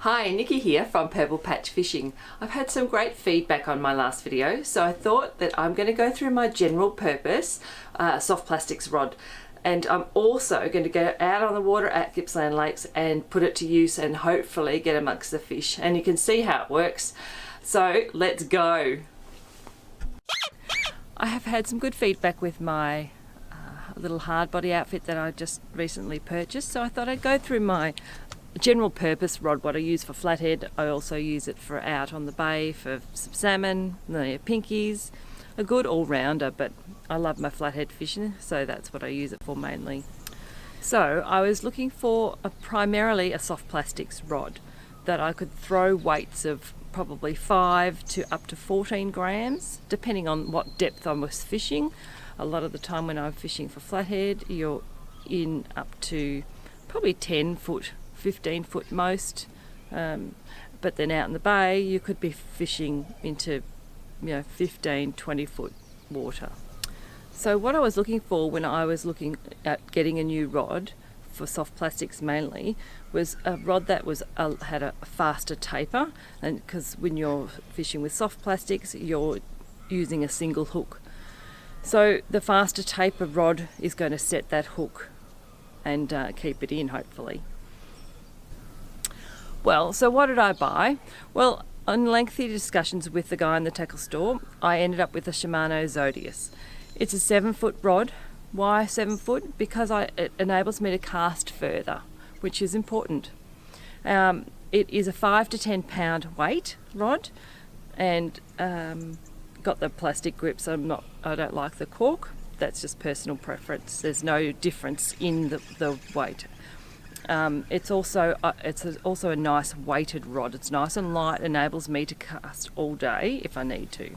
Hi, Nikki here from Purple Patch Fishing. I've had some great feedback on my last video, so I thought that I'm going to go through my general purpose soft plastics rod, and I'm also going to go out on the water at Gippsland Lakes and put it to use and hopefully get amongst the fish, and you can see how it works. So let's go. I have had some good feedback with my little hard body outfit that I just recently purchased, so I thought I'd go through my general purpose rod, what I use for flathead. I also use it for out on the bay for some salmon, the pinkies, a good all-rounder, but I love my flathead fishing, so that's what I use it for mainly. So I was looking for primarily a soft plastics rod that I could throw weights of probably 5 to up to 14 grams, depending on what depth I was fishing. A lot of the time when I'm fishing for flathead, you're in up to probably 10 foot, 15 foot most, but then out in the bay you could be fishing into 15, 20 foot water. So what I was looking for when I was looking at getting a new rod for soft plastics mainly was a rod that was had a faster taper, and because when you're fishing with soft plastics you're using a single hook, so the faster taper rod is going to set that hook and keep it in hopefully. Well, so what did I buy? Well, on lengthy discussions with the guy in the tackle store, I ended up with a Shimano Zodias. It's a 7-foot rod. Why 7 foot? Because it enables me to cast further, which is important. It is a 5 to 10 pound weight rod, and got the plastic grips. I don't like the cork. That's just personal preference. There's no difference in the weight. It's also a nice weighted rod. It's nice and light, enables me to cast all day if I need to.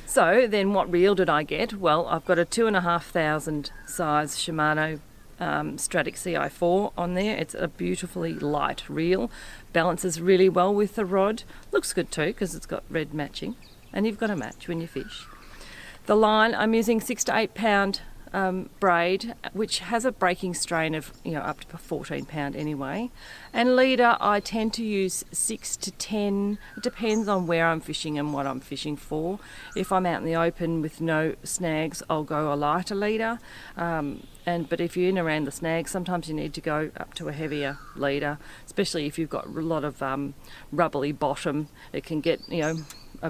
So then what reel did I get? Well, I've got a 2,500 size Shimano Stradic Ci4 on there. It's a beautifully light reel, balances really well with the rod. Looks good too because it's got red matching, and you've got to match when you fish. The line, I'm using 6 to 8 pound braid, which has a breaking strain of up to 14 pound anyway, and leader I tend to use 6 to 10. It depends on where I'm fishing and what I'm fishing for. If I'm out in the open with no snags, I'll go a lighter leader, but if you're in around the snags, sometimes you need to go up to a heavier leader, especially if you've got a lot of rubbly bottom. It can get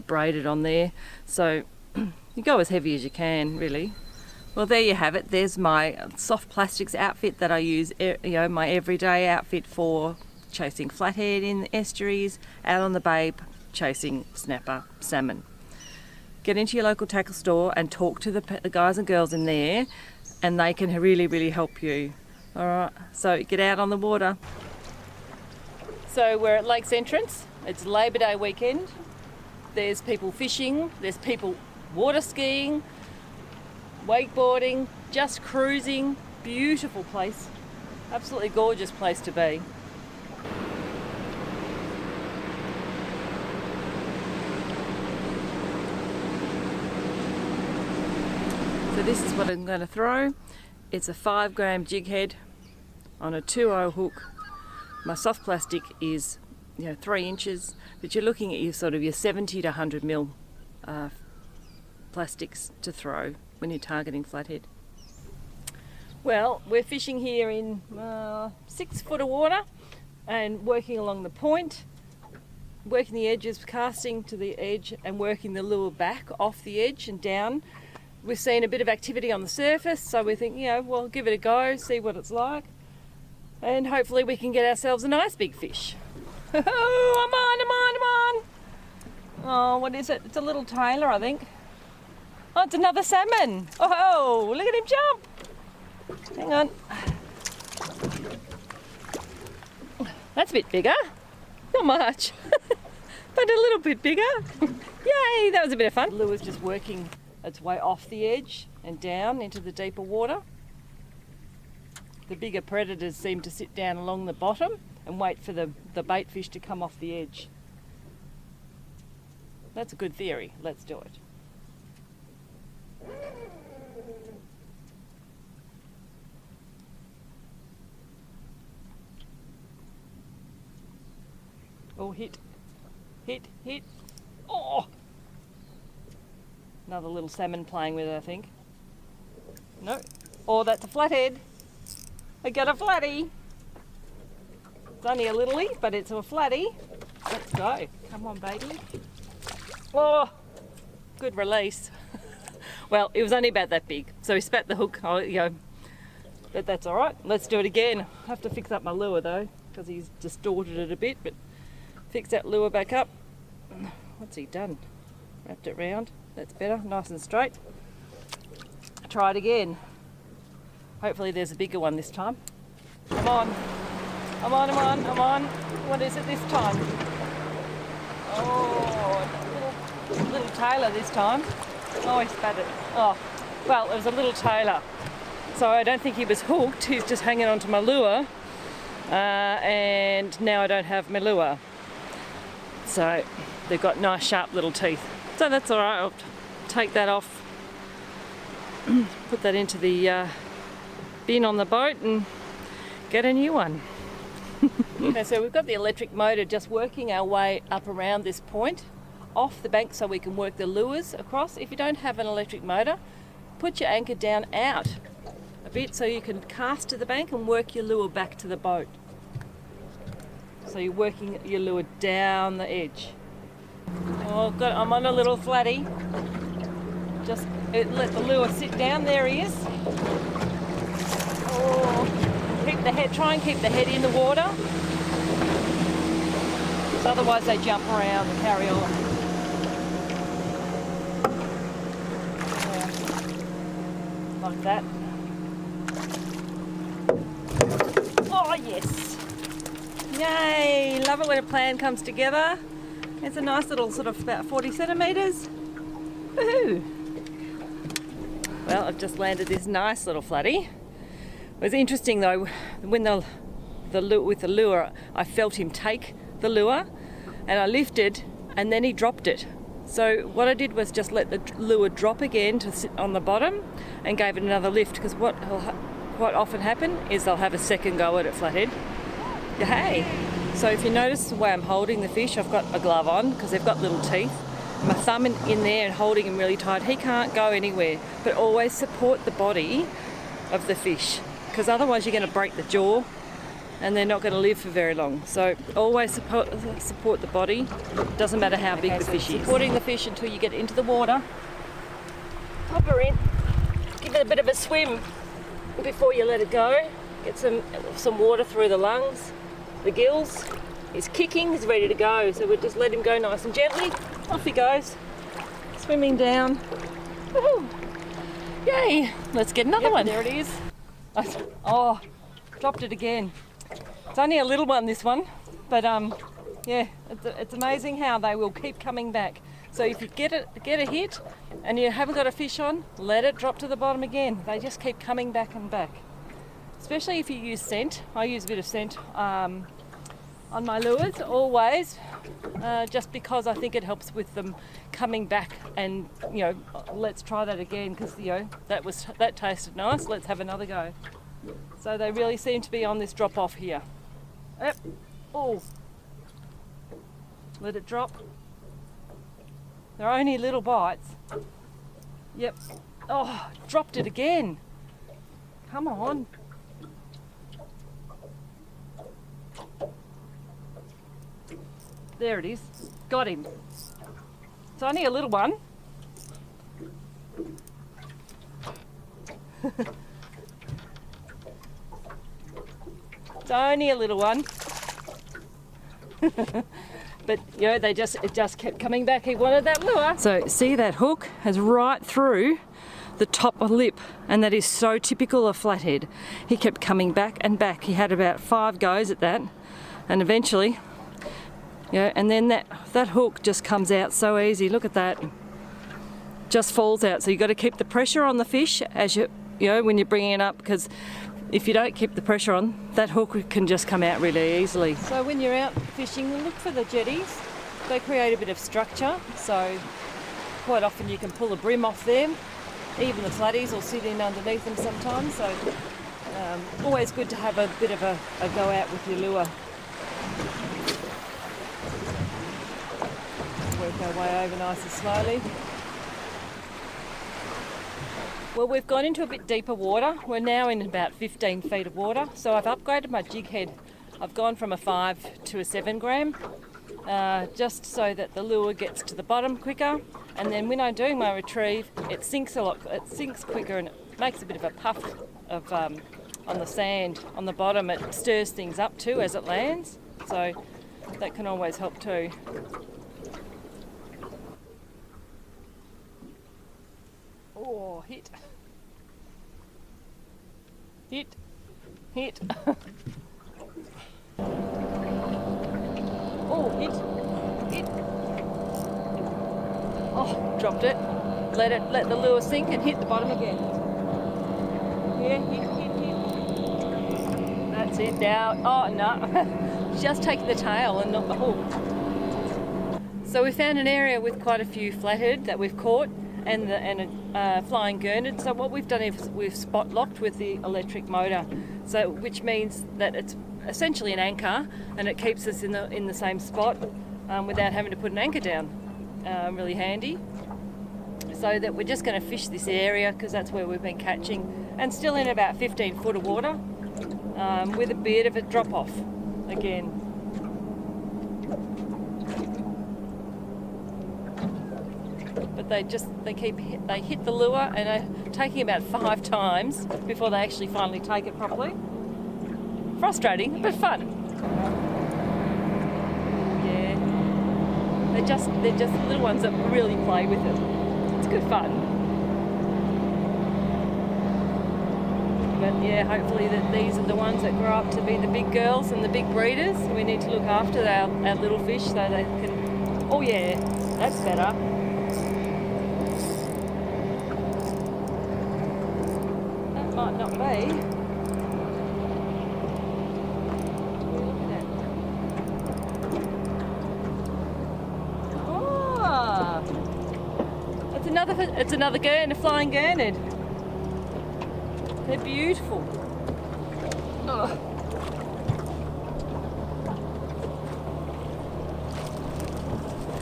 braided on there, so you go as heavy as you can really. Well, there you have it. There's my soft plastics outfit that I use, my everyday outfit for chasing flathead in the estuaries, out on the bay chasing snapper, salmon. Get into your local tackle store and talk to the guys and girls in there, and they can really, really help you. All right, so get out on the water. So we're at Lakes Entrance. It's Labor Day weekend. There's people fishing, there's people water skiing, wakeboarding, just cruising. Beautiful place, absolutely gorgeous place to be. So this is what I'm going to throw. It's a 5 gram jig head on a 2.0 hook. My soft plastic is 3 inches, but you're looking at your 70 to 100 mil plastics to throw when you're targeting flathead. Well, we're fishing here in 6 foot of water and working along the point, working the edges, casting to the edge and working the lure back off the edge and down. We've seen a bit of activity on the surface, so we think, we'll give it a go, see what it's like, and hopefully we can get ourselves a nice big fish. Oh, I'm on. Oh, what is it? It's a little Tailor, I think. Oh, it's another salmon. Oh, look at him jump. Hang on. That's a bit bigger. Not much, but a little bit bigger. Yay, that was a bit of fun. The lure's just working its way off the edge and down into the deeper water. The bigger predators seem to sit down along the bottom and wait for the bait fish to come off the edge. That's a good theory. Let's do it. Oh, hit. Oh! Another little salmon playing with it, I think. No. Oh, that's a flathead. I got a flatty. It's only a littly, but it's a flatty. Let's go. Come on, baby. Oh, good release. Well, it was only about that big, so he spat the hook. But that's all right. Let's do it again. I have to fix up my lure though, because he's distorted it a bit. But fix that lure back up. What's he done? Wrapped it round. That's better. Nice and straight. Try it again. Hopefully there's a bigger one this time. Come on. What is it this time? Oh, little Tailor this time. Oh, he spat it. Oh, well, it was a little Tailor. So I don't think he was hooked. He's just hanging onto my lure. And now I don't have my lure. So they've got nice sharp little teeth. So that's all right. I'll take that off. Put that into the bin on the boat and get a new one. Okay, so we've got the electric motor just working our way up around this point off the bank so we can work the lures across. If you don't have an electric motor, put your anchor down out a bit so you can cast to the bank and work your lure back to the boat. So you're working your lure down the edge. Oh, I'm on a little flatty. Just let the lure sit down. There he is. Oh. Try and keep the head in the water, because otherwise they jump around and carry on. Yeah. Like that. Oh yes! Yay! Love it when a plan comes together. It's a nice little sort of about 40 centimetres. Woohoo! Well, I've just landed this nice little flatty. It was interesting though, when with the lure, I felt him take the lure and I lifted and then he dropped it. So what I did was just let the lure drop again to sit on the bottom and gave it another lift, because what quite often happen is they'll have a second go at it flathead. Hey! So if you notice the way I'm holding the fish, I've got a glove on because they've got little teeth. My thumb in there and holding him really tight. He can't go anywhere, but always support the body of the fish, because otherwise you're going to break the jaw and they're not going to live for very long. So always support the body. Doesn't matter how big the fish is. Supporting the fish until you get into the water. Pop her in. Give it a bit of a swim before you let it go. Get some water through the lungs, the gills. He's kicking, he's ready to go. So we'll just let him go nice and gently. Off he goes. Swimming down. Woohoo! Yay! Let's get another one. There it is. Oh, dropped it again. It's only a little one, this one, but yeah, it's amazing how they will keep coming back. So if you get a hit and you haven't got a fish on, let it drop to the bottom again. They just keep coming back and back. Especially if you use scent. I use a bit of scent on my lures always, just because I think it helps with them coming back. And let's try that again, because that tasted nice. Let's have another go. So they really seem to be on this drop off here. Yep. Oh, let it drop. They're only little bites. Yep. Oh, dropped it again. Come on. There it is. Got him. It's only a little one. It's only a little one. But it just kept coming back. He wanted that lure. So see, that hook has right through the top of lip, and that is so typical of flathead. He kept coming back and back. He had about 5 goes at that, and eventually, and then that hook just comes out so easy. Look at that. Just falls out. So you've got to keep the pressure on the fish as when you're bringing it up, because if you don't keep the pressure on, that hook can just come out really easily. So when you're out fishing, look for the jetties. They create a bit of structure, so quite often you can pull a brim off them. Even the flatties will sit in underneath them sometimes, so always good to have a bit of a go out with your lure. Make our way over nice and slowly. Well, we've gone into a bit deeper water. We're now in about 15 feet of water. So I've upgraded my jig head. I've gone from a 5 to a 7 gram, just so that the lure gets to the bottom quicker. And then when I'm doing my retrieve, it sinks quicker, and it makes a bit of a puff of on the sand on the bottom. It stirs things up too as it lands, so that can always help too. Oh, hit. Hit. Hit. Oh, hit. Hit. Oh, dropped it. Let the lure sink and hit the bottom again. Yeah, hit. That's it now. Oh, no. Just taking the tail and not the hook. So we found an area with quite a few flathead that we've caught, and a flying gurnard. So what we've done is we've spot locked with the electric motor, so which means that it's essentially an anchor, and it keeps us in the same spot without having to put an anchor down. Really handy. So that we're just going to fish this area because that's where we've been catching, and still in about 15 foot of water, with a bit of a drop off again. But they hit the lure and are taking about 5 times before they actually finally take it properly. Frustrating, but fun. Yeah, they're just little ones that really play with it. It's good fun. But yeah, hopefully that these are the ones that grow up to be the big girls and the big breeders. We need to look after our little fish so they can. Oh yeah, that's better. Might not be. Oh, it's another gurnard, flying gurnard. They're beautiful. Oh.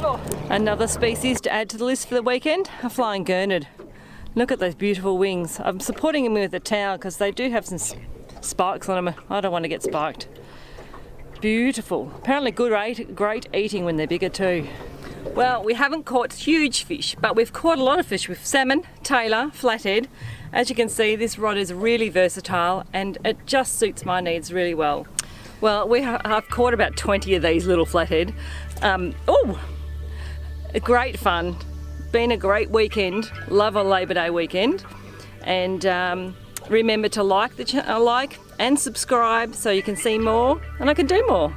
Oh. Another species to add to the list for the weekend, a flying gurnard. Look at those beautiful wings. I'm supporting them with a towel because they do have some spikes on them. I don't want to get spiked. Beautiful. Apparently great eating when they're bigger too. Well, we haven't caught huge fish, but we've caught a lot of fish with salmon, tailor, flathead. As you can see, this rod is really versatile and it just suits my needs really well. Well, I've caught about 20 of these little flathead. Great fun. Been a great weekend. Love a Labor Day weekend, and remember to like and subscribe so you can see more and I can do more.